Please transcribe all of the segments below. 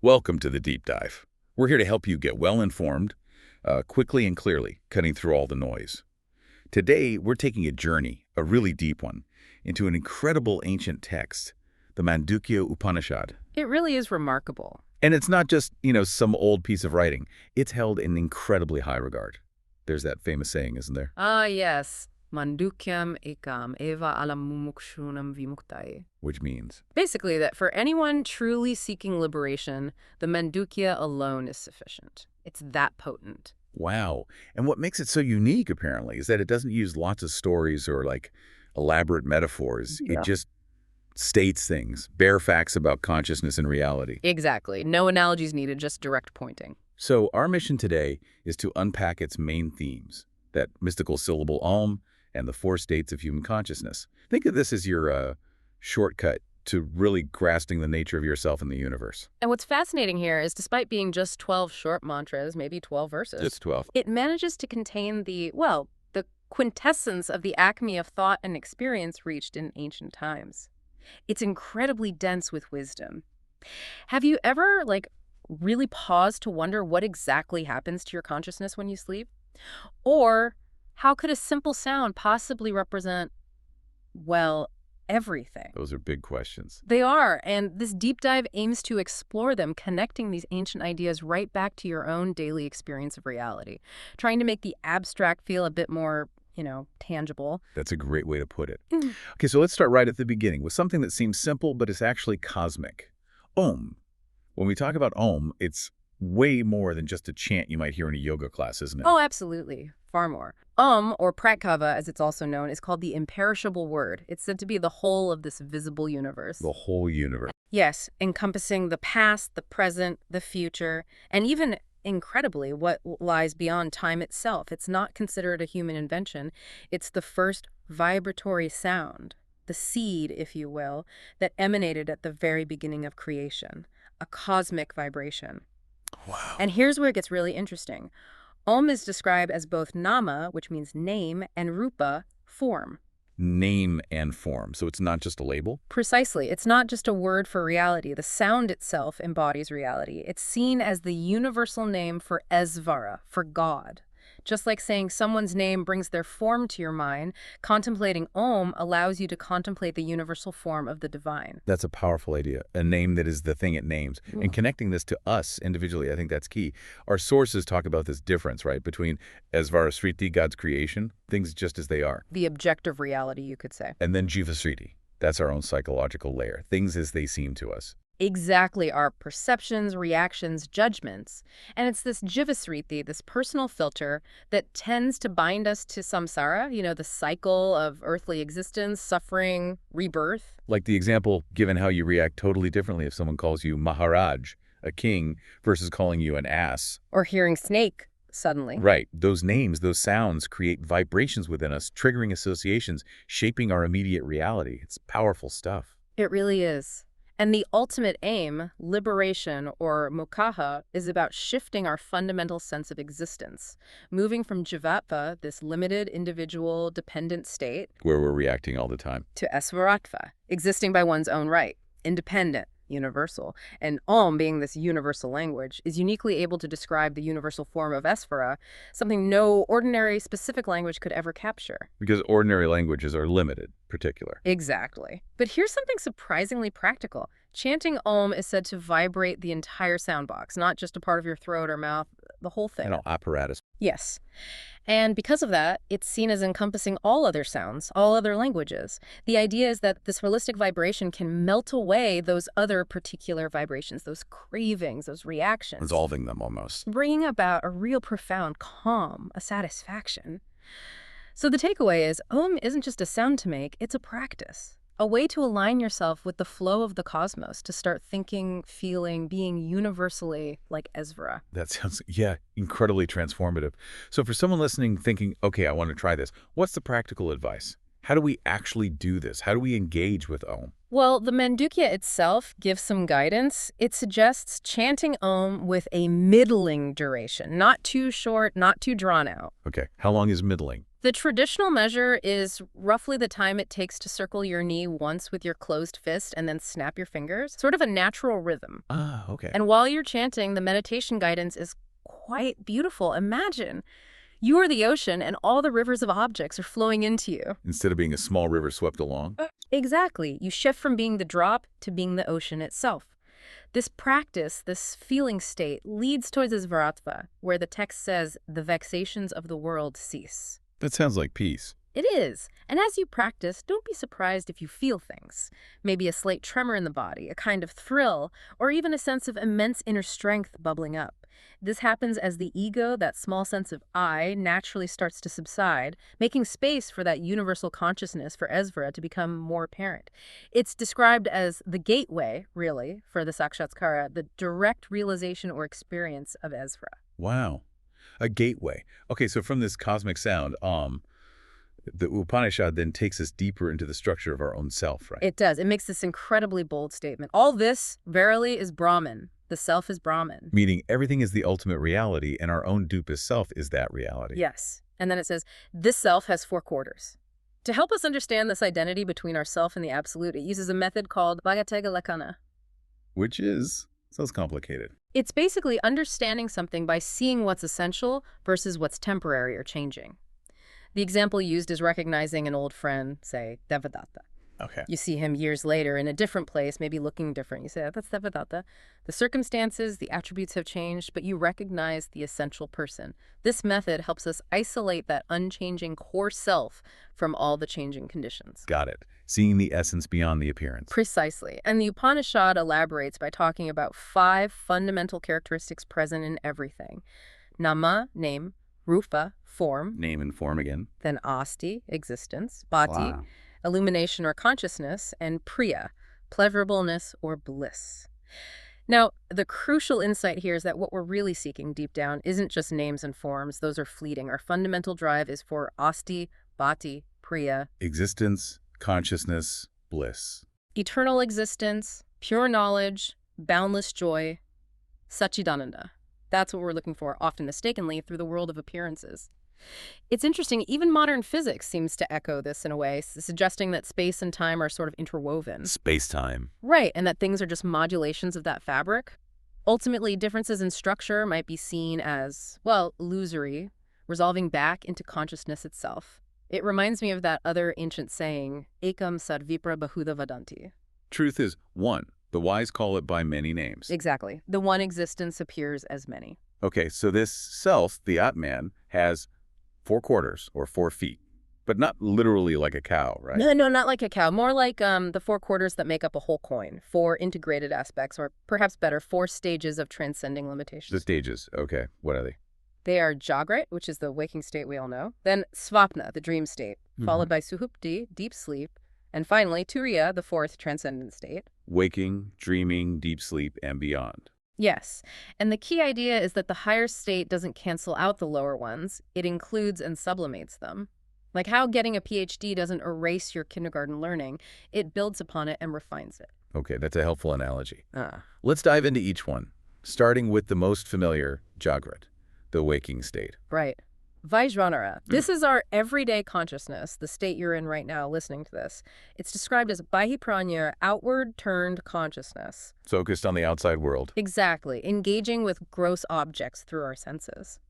Welcome to the Deep Dive. We're here to help you get well-informed, quickly and clearly, cutting through all the noise. Today, we're taking a journey, a really deep one, into an incredible ancient text, the Mandukya Upanishad. It really is remarkable. And it's not just, some old piece of writing. It's held in incredibly high regard. There's that famous saying, isn't there? Ah, yes. Mandukyam ekam eva alam mumukshunam vimuktaye. Which means? Basically, that for anyone truly seeking liberation, the Mandukya alone is sufficient. It's that potent. Wow. And what makes it so unique, apparently, is that it doesn't use lots of stories or, elaborate metaphors. Yeah. It just states things, bare facts about consciousness and reality. Exactly. No analogies needed, just direct pointing. So our mission today is to unpack its main themes, that mystical syllable Om and the four states of human consciousness. Think of this as your shortcut to really grasping the nature of yourself in the universe. And what's fascinating here is despite being just 12 short mantras, maybe 12 verses, It's 12. it manages to contain the quintessence of the acme of thought and experience reached in ancient times. It's incredibly dense with wisdom. Have you ever, really paused to wonder what exactly happens to your consciousness when you sleep? Or how could a simple sound possibly represent, everything? Those are big questions. They are, and this deep dive aims to explore them, connecting these ancient ideas right back to your own daily experience of reality, trying to make the abstract feel a bit more, tangible. That's a great way to put it. Okay, so let's start right at the beginning with something that seems simple, but it's actually cosmic. Om. When we talk about Om, it's way more than just a chant you might hear in a yoga class, isn't it? Oh, absolutely. Far more. Or pratkava, as it's also known, is called the imperishable word. It's said to be the whole of this visible universe. The whole universe. Yes, encompassing the past, the present, the future, and even, incredibly, what lies beyond time itself. It's not considered a human invention. It's the first vibratory sound, the seed, if you will, that emanated at the very beginning of creation, a cosmic vibration. Wow. And here's where it gets really interesting. Om is described as both nama, which means name, and rupa, form. Name and form. So it's not just a label? Precisely. It's not just a word for reality. The sound itself embodies reality. It's seen as the universal name for Esvara, for God. Just like saying someone's name brings their form to your mind, contemplating Om allows you to contemplate the universal form of the divine. That's a powerful idea, a name that is the thing it names. And connecting this to us individually, I think that's key. Our sources talk about this difference, right, between Esvara Sriti, God's creation, things just as they are. The objective reality, you could say. And then Jiva Sriti, that's our own psychological layer, things as they seem to us. Exactly, our perceptions, reactions, judgments. And it's this jivasriti, this personal filter, that tends to bind us to samsara, the cycle of earthly existence, suffering, rebirth. Like the example given how you react totally differently if someone calls you Maharaj, a king, versus calling you an ass. Or hearing snake suddenly. Right. Those names, those sounds create vibrations within us, triggering associations, shaping our immediate reality. It's powerful stuff. It really is. And the ultimate aim, liberation or moksha, is about shifting our fundamental sense of existence, moving from jivatva, this limited, individual, dependent state, Where we're reacting all the time. to esvaratva, existing by one's own right, independent, universal. And Om, being this universal language, is uniquely able to describe the universal form of Esvara, something no ordinary specific language could ever capture. Because ordinary languages are limited, particular. Exactly. But here's something surprisingly practical. Chanting Om is said to vibrate the entire sound box, not just a part of your throat or mouth, the whole thing. And all apparatus. Yes. And because of that, it's seen as encompassing all other sounds, all other languages. The idea is that this holistic vibration can melt away those other particular vibrations, those cravings, those reactions. Resolving them almost. Bringing about a real profound calm, a satisfaction. So the takeaway is, Om isn't just a sound to make, it's a practice. A way to align yourself with the flow of the cosmos, to start thinking, feeling, being universally like Esvara. That sounds, incredibly transformative. So for someone listening thinking, okay, I want to try this, what's the practical advice? How do we actually do this? How do we engage with Om? Well, the Mandukya itself gives some guidance. It suggests chanting Om with a middling duration, not too short, not too drawn out. Okay, how long is middling? The traditional measure is roughly the time it takes to circle your knee once with your closed fist and then snap your fingers, sort of a natural rhythm. Ah, okay. And while you're chanting, the meditation guidance is quite beautiful. Imagine you are the ocean and all the rivers of objects are flowing into you. Instead of being a small river swept along? Exactly. You shift from being the drop to being the ocean itself. This practice, this feeling state, leads towards Svaratva, where the text says, the vexations of the world cease. That sounds like peace. It is. And as you practice, don't be surprised if you feel things. Maybe a slight tremor in the body, a kind of thrill, or even a sense of immense inner strength bubbling up. This happens as the ego, that small sense of I, naturally starts to subside, making space for that universal consciousness for Esvara to become more apparent. It's described as the gateway, really, for the Sakshatskara, the direct realization or experience of Esvara. Wow. A gateway. Okay, so from this cosmic sound, the Upanishad then takes us deeper into the structure of our own self, right? It does. It makes this incredibly bold statement. All this, verily, is Brahman. The self is Brahman. Meaning everything is the ultimate reality, and our own deepest self is that reality. Yes. And then it says, this self has 4 quarters. To help us understand this identity between ourself and the absolute, it uses a method called Bhagatega Lakkhana. Which sounds complicated. It's basically understanding something by seeing what's essential versus what's temporary or changing. The example used is recognizing an old friend, say, Devadatta. Okay. You see him years later in a different place, maybe looking different. You say, oh, that's Devadatta. The circumstances, the attributes have changed, but you recognize the essential person. This method helps us isolate that unchanging core self from all the changing conditions. Got it. Seeing the essence beyond the appearance. Precisely. And the Upanishad elaborates by talking about 5 fundamental characteristics present in everything. Nama, name; Rupa, form; Name and form again. then Asti, existence; Bhati, illumination or consciousness; and Priya, pleasurableness or bliss. Now, the crucial insight here is that what we're really seeking deep down isn't just names and forms. Those are fleeting. Our fundamental drive is for Asti, Bhati, Priya. Existence, consciousness, bliss. Eternal existence, pure knowledge, boundless joy, Satchidananda. That's what we're looking for, often mistakenly, through the world of appearances. It's interesting, even modern physics seems to echo this in a way, suggesting that space and time are sort of interwoven. Space-time. Right, and that things are just modulations of that fabric. Ultimately, differences in structure might be seen as, well, illusory, resolving back into consciousness itself. It reminds me of that other ancient saying, Ekam sad vipra bahuda vadanti. Truth is one. The wise call it by many names. Exactly. The one existence appears as many. Okay, so this self, the Atman, has 4 quarters or 4 feet, but not literally like a cow, right? No, not like a cow. More like the 4 quarters that make up a whole coin. 4 integrated aspects, or perhaps better, 4 stages of transcending limitations. The stages. Okay, what are they? They are Jagrat, which is the waking state we all know. Then Svapna, the dream state, followed by Suhupti, deep sleep. And finally, Turiya, the 4th transcendent state. Waking, dreaming, deep sleep, and beyond. Yes. And the key idea is that the higher state doesn't cancel out the lower ones. It includes and sublimates them. Like how getting a PhD doesn't erase your kindergarten learning. It builds upon it and refines it. Okay, that's a helpful analogy. Let's dive into each one, starting with the most familiar, Jagrat, the waking state. Right. Vajranara. This is our everyday consciousness, the state you're in right now listening to this. It's described as Bahipranya, outward-turned consciousness. Focused on the outside world. Exactly. Engaging with gross objects through our senses.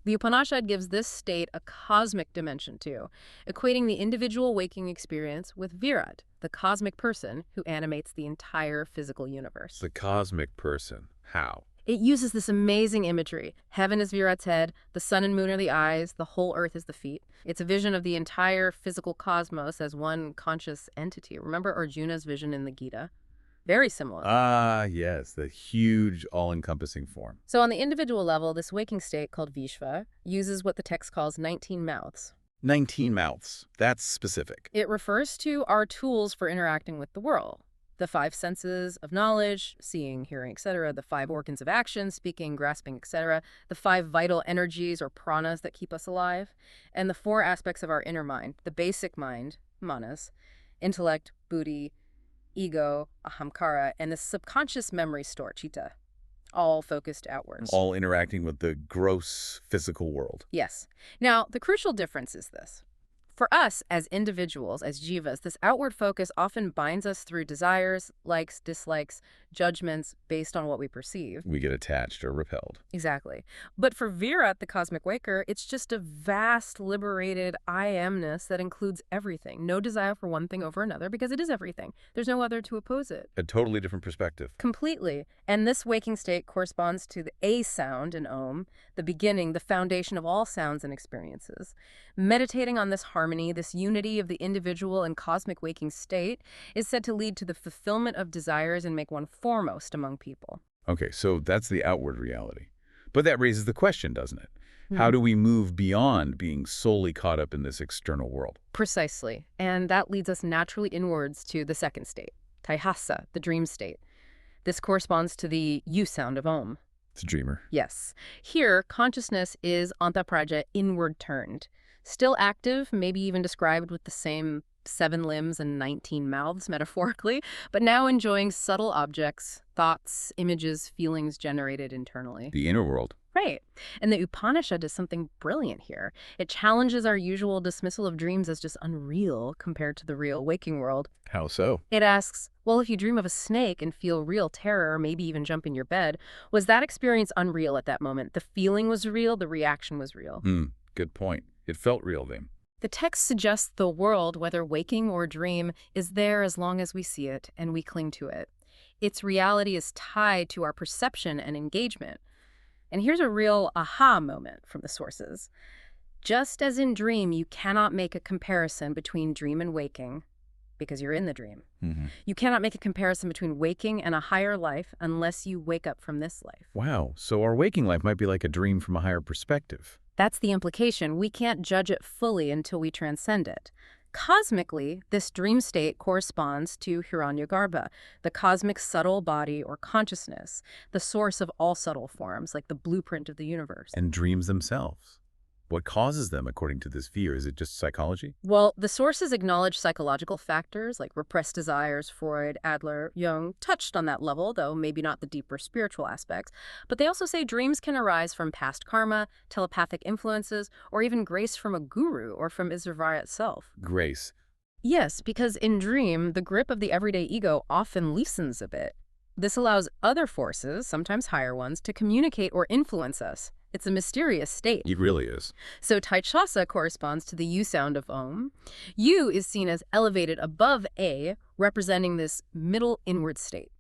The Upanishad gives this state a cosmic dimension too, equating the individual waking experience with Virat, the cosmic person who animates the entire physical universe. The cosmic person. How? It uses this amazing imagery. Heaven is Virat's head, the sun and moon are the eyes, the whole earth is the feet. It's a vision of the entire physical cosmos as one conscious entity. Remember Arjuna's vision in the Gita? Very similar. Ah, yes, the huge, all-encompassing form. So on the individual level, this waking state, called Vishva, uses what the text calls 19 mouths. 19 mouths. That's specific. It refers to our tools for interacting with the world. The 5 senses of knowledge, seeing, hearing, etc., the 5 organs of action, speaking, grasping, etc., the 5 vital energies or pranas that keep us alive, and the 4 aspects of our inner mind, the basic mind, manas, intellect, buddhi, ego, ahamkara, and the subconscious memory store, chitta. All focused outwards. all interacting with the gross physical world. Yes. Now, the crucial difference is this. For us as individuals, as jivas, this outward focus often binds us through desires, likes, dislikes, judgments based on what we perceive. We get attached or repelled. Exactly. But for Virat, the cosmic waker, it's just a vast, liberated I amness that includes everything. No desire for one thing over another because it is everything. There's no other to oppose it. A totally different perspective. Completely. And this waking state corresponds to the A sound in Om, the beginning, the foundation of all sounds and experiences. Meditating on this harmony, this unity of the individual and cosmic waking state, is said to lead to the fulfillment of desires and make one foremost among people. Okay, so that's the outward reality. But that raises the question, doesn't it? How do we move beyond being solely caught up in this external world? Precisely. And that leads us naturally inwards to the second state, Taihasa, the dream state. This corresponds to the U sound of Om. It's a dreamer. Yes. Here, consciousness is antapraja, inward turned. Still active, maybe even described with the same 7 limbs and 19 mouths, metaphorically, but now enjoying subtle objects, thoughts, images, feelings generated internally. The inner world. Right. And the Upanishad does something brilliant here. It challenges our usual dismissal of dreams as just unreal compared to the real waking world. How so? It asks, well, if you dream of a snake and feel real terror, maybe even jump in your bed, was that experience unreal at that moment? The feeling was real, the reaction was real. Good point. It felt real then. The text suggests the world, whether waking or dream, is there as long as we see it and we cling to it. Its reality is tied to our perception and engagement. And here's a real aha moment from the sources. Just as in dream, you cannot make a comparison between dream and waking because you're in the dream. You cannot make a comparison between waking and a higher life unless you wake up from this life. Wow, so our waking life might be like a dream from a higher perspective. That's the implication. We can't judge it fully until we transcend it. Cosmically, this dream state corresponds to Hiranyagarbha, the cosmic subtle body or consciousness, the source of all subtle forms, like the blueprint of the universe. And dreams themselves. What causes them, according to this view? Is it just psychology? Well, the sources acknowledge psychological factors like repressed desires. Freud, Adler, Jung touched on that level, though maybe not the deeper spiritual aspects. But they also say dreams can arise from past karma, telepathic influences, or even grace from a guru or from Isvara itself. Grace. Yes, because in dream, the grip of the everyday ego often loosens a bit. This allows other forces, sometimes higher ones, to communicate or influence us. It's a mysterious state. It really is. So Taishasa corresponds to the U sound of Om. U is seen as elevated above A, representing this middle inward state.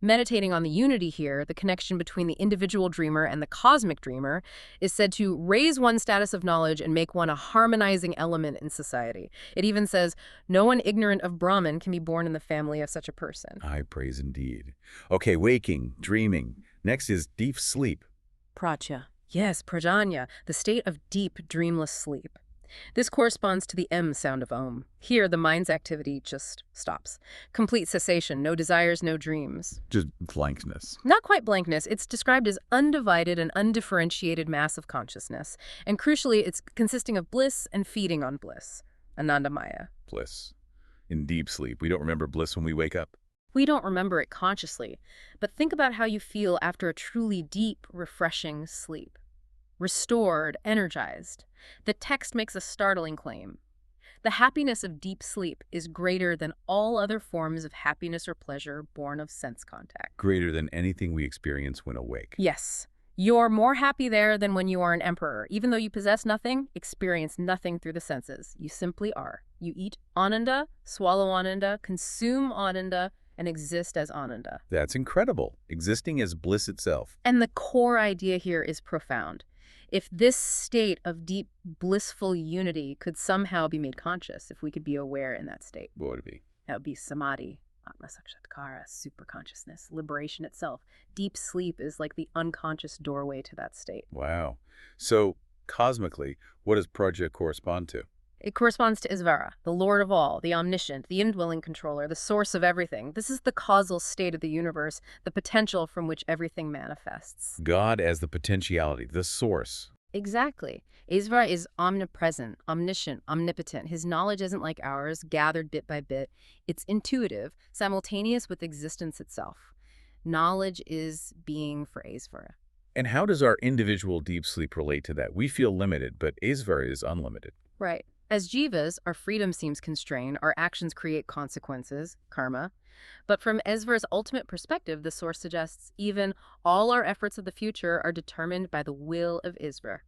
Meditating on the unity here, the connection between the individual dreamer and the cosmic dreamer, is said to raise one's status of knowledge and make one a harmonizing element in society. It even says, no one ignorant of Brahman can be born in the family of such a person. High praise indeed. Okay, waking, dreaming. Next is deep sleep. Pracha. Yes, prajanya, the state of deep, dreamless sleep. This corresponds to the M sound of Om. Here, the mind's activity just stops. Complete cessation, no desires, no dreams. Just blankness. Not quite blankness. It's described as undivided and undifferentiated mass of consciousness. And crucially, it's consisting of bliss and feeding on bliss. Anandamaya. Bliss. In deep sleep, we don't remember bliss when we wake up. We don't remember it consciously, but think about how you feel after a truly deep, refreshing sleep. Restored, energized. The text makes a startling claim. The happiness of deep sleep is greater than all other forms of happiness or pleasure born of sense contact. Greater than anything we experience when awake. Yes. You're more happy there than when you are an emperor. Even though you possess nothing, experience nothing through the senses. You simply are. You eat ananda, swallow ananda, consume ananda, and exist as ananda. That's incredible. Existing as bliss itself. And the core idea here is profound. If this state of deep, blissful unity could somehow be made conscious, if we could be aware in that state. What would it be? That would be samadhi, atma-sakshatkara, superconsciousness, liberation itself. Deep sleep is like the unconscious doorway to that state. Wow. So, cosmically, what does praja correspond to? It corresponds to Isvara, the Lord of all, the omniscient, the indwelling controller, the source of everything. This is the causal state of the universe, the potential from which everything manifests. God as the potentiality, the source. Exactly. Isvara is omnipresent, omniscient, omnipotent. His knowledge isn't like ours, gathered bit by bit. It's intuitive, simultaneous with existence itself. Knowledge is being for Aisvara. And how does our individual deep sleep relate to that? We feel limited, but Aisvara is unlimited. Right. As jivas, our freedom seems constrained, our actions create consequences, karma. But from Esvar's ultimate perspective, the source suggests even all our efforts of the future are determined by the will of Isvar.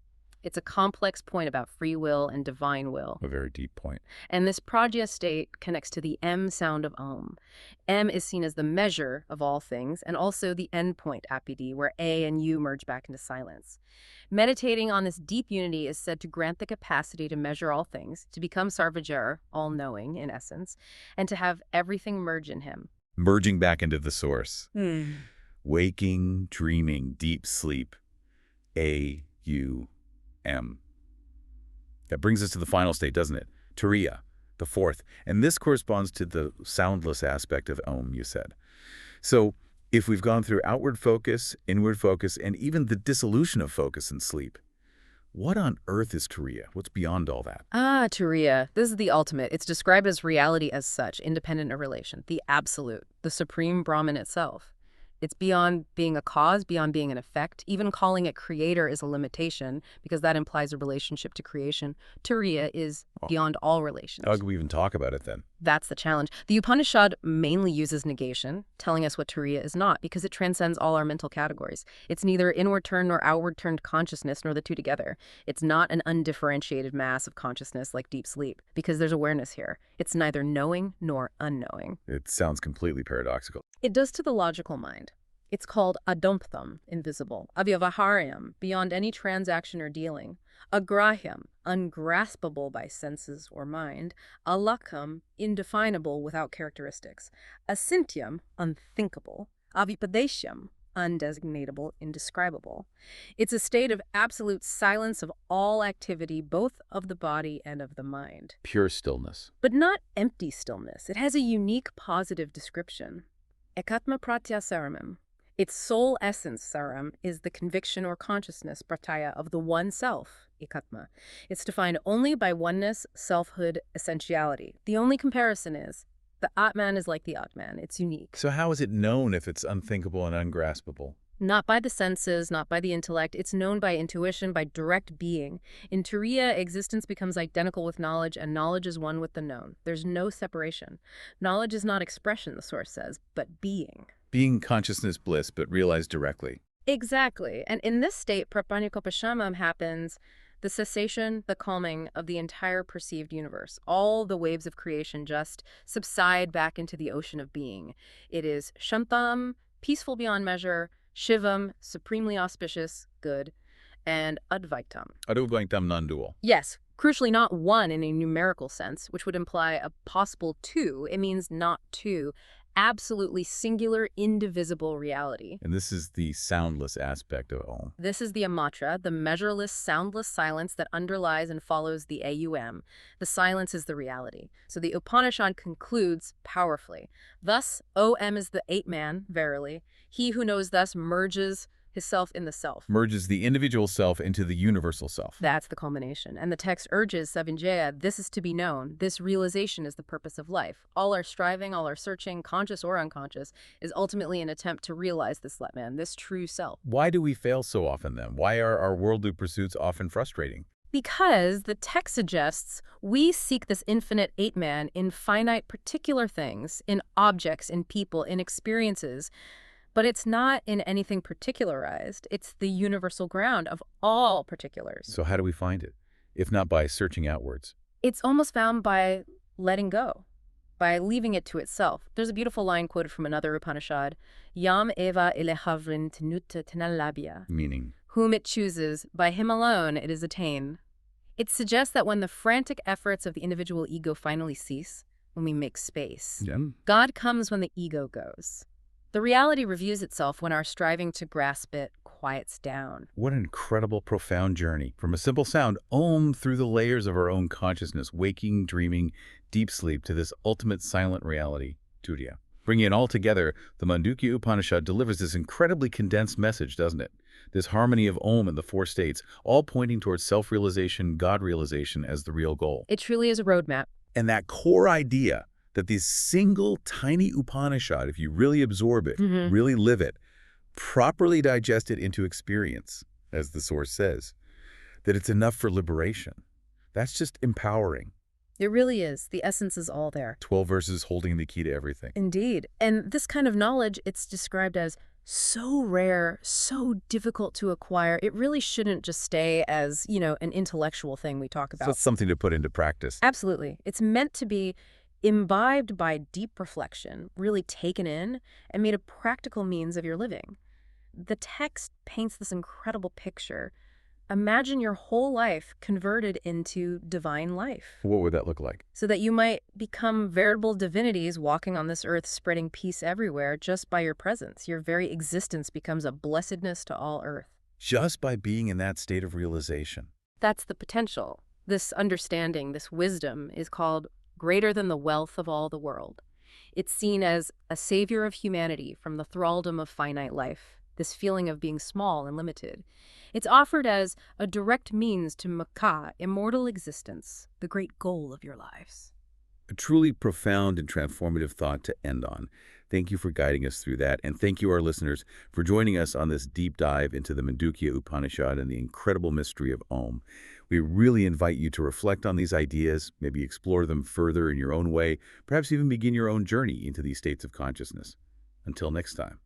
It's a complex point about free will and divine will. A very deep point. And this prajna state connects to the M sound of Om. M is seen as the measure of all things and also the endpoint, apidi, where A and U merge back into silence. Meditating on this deep unity is said to grant the capacity to measure all things, to become Sarvajara, all-knowing in essence, and to have everything merge in him. Merging back into the source. Waking, dreaming, deep sleep. A-U-M. That brings us to the final state, doesn't it? Turiya, the fourth. And this corresponds to the soundless aspect of Om, you said. So if we've gone through outward focus, inward focus, and even the dissolution of focus and sleep, what on earth is Turiya? What's beyond all that? Turiya. This is the ultimate. It's described as reality as such, independent of relation, the absolute, the supreme Brahman itself. It's beyond being a cause, beyond being an effect. Even calling it creator is a limitation because that implies a relationship to creation. Turiya is beyond all relations. How could we even talk about it then? That's the challenge. The Upanishad mainly uses negation, telling us what Turiya is not, because it transcends all our mental categories. It's neither inward-turned nor outward-turned consciousness, nor the two together. It's not an undifferentiated mass of consciousness like deep sleep, because there's awareness here. It's neither knowing nor unknowing. It sounds completely paradoxical. It does to the logical mind. It's called adomptam, invisible, avyavaharyam, beyond any transaction or dealing, agrahyam, ungraspable by senses or mind, alakam, indefinable without characteristics, asintyam, unthinkable, avipadeshyam, undesignatable, indescribable. It's a state of absolute silence of all activity, both of the body and of the mind. Pure stillness. But not empty stillness. It has a unique positive description. Ekatma pratyasaramam. Its sole essence, saram, is the conviction or consciousness, pratya, of the one self, ekatma. It's defined only by oneness, selfhood, essentiality. The only comparison is the Atman is like the Atman. It's unique. So how is it known if it's unthinkable and ungraspable? Not by the senses, not by the intellect. It's known by intuition, by direct being. In Turiya, existence becomes identical with knowledge, and knowledge is one with the known. There's no separation. Knowledge is not expression, the source says, but being. Being consciousness bliss, but realized directly. Exactly. And in this state, prapanyakopashamam happens, the cessation, the calming of the entire perceived universe. All the waves of creation just subside back into the ocean of being. It is shantam, peaceful beyond measure, shivam, supremely auspicious, good, and advaitam. Advaitam non-dual. Yes, crucially not one in a numerical sense, which would imply a possible two. It means not two. Absolutely singular, indivisible reality. And this is the soundless aspect of Om. This is the amatra, the measureless, soundless silence that underlies and follows the AUM. The silence is the reality. So the Upanishad concludes powerfully. Thus, OM is the eight-man, verily. He who knows thus merges his self in the self. Merges the individual self into the universal self. That's the culmination. And the text urges Savinjaya, this is to be known. This realization is the purpose of life. All our striving, all our searching, conscious or unconscious, is ultimately an attempt to realize this Letman, this true self. Why do we fail so often then? Why are our worldly pursuits often frustrating? Because the text suggests we seek this infinite eight-man in finite particular things, in objects, in people, in experiences. But it's not in anything particularized. It's the universal ground of all particulars. So how do we find it, if not by searching outwards? It's almost found by letting go, by leaving it to itself. There's a beautiful line quoted from another Upanishad, Yam eva elehavrin tenutta tenalabhya. Meaning? Whom it chooses, by him alone it is attained. It suggests that when the frantic efforts of the individual ego finally cease, when we make space, God comes when the ego goes. The reality reviews itself when our striving to grasp it quiets down. What an incredible, profound journey. From a simple sound, Om, through the layers of our own consciousness, waking, dreaming, deep sleep, to this ultimate silent reality, Turiya. Bringing it all together, the Mandukya Upanishad delivers this incredibly condensed message, doesn't it? This harmony of Om and the four states, all pointing towards self-realization, God-realization as the real goal. It truly is a roadmap. And that core idea that this single tiny Upanishad, if you really absorb it, Hmm. really live it, properly digest it into experience, as the Source says, that it's enough for liberation. That's just empowering. It really is. The essence is all there. 12 verses holding the key to everything. Indeed. And this kind of knowledge, it's described as so rare, so difficult to acquire. It really shouldn't just stay as, an intellectual thing we talk So about. it's something to put into practice. Absolutely. It's meant to be imbibed by deep reflection, really taken in, and made a practical means of your living. The text paints this incredible picture. Imagine your whole life converted into divine life, What would that look like? so that you might become veritable divinities walking on this earth, spreading peace everywhere just by your presence. Your very existence becomes a blessedness to all earth. Just by being in that state of realization. That's the potential. This understanding, this wisdom, is called greater than the wealth of all the world. It's seen as a savior of humanity from the thraldom of finite life, this feeling of being small and limited. It's offered as a direct means to Mukha, immortal existence, the great goal of your lives. A truly profound and transformative thought to end on. Thank you for guiding us through that, and thank you, our listeners, for joining us on this deep dive into the Mandukya Upanishad and the incredible mystery of Om. We really invite you to reflect on these ideas, maybe explore them further in your own way, perhaps even begin your own journey into these states of consciousness. Until next time.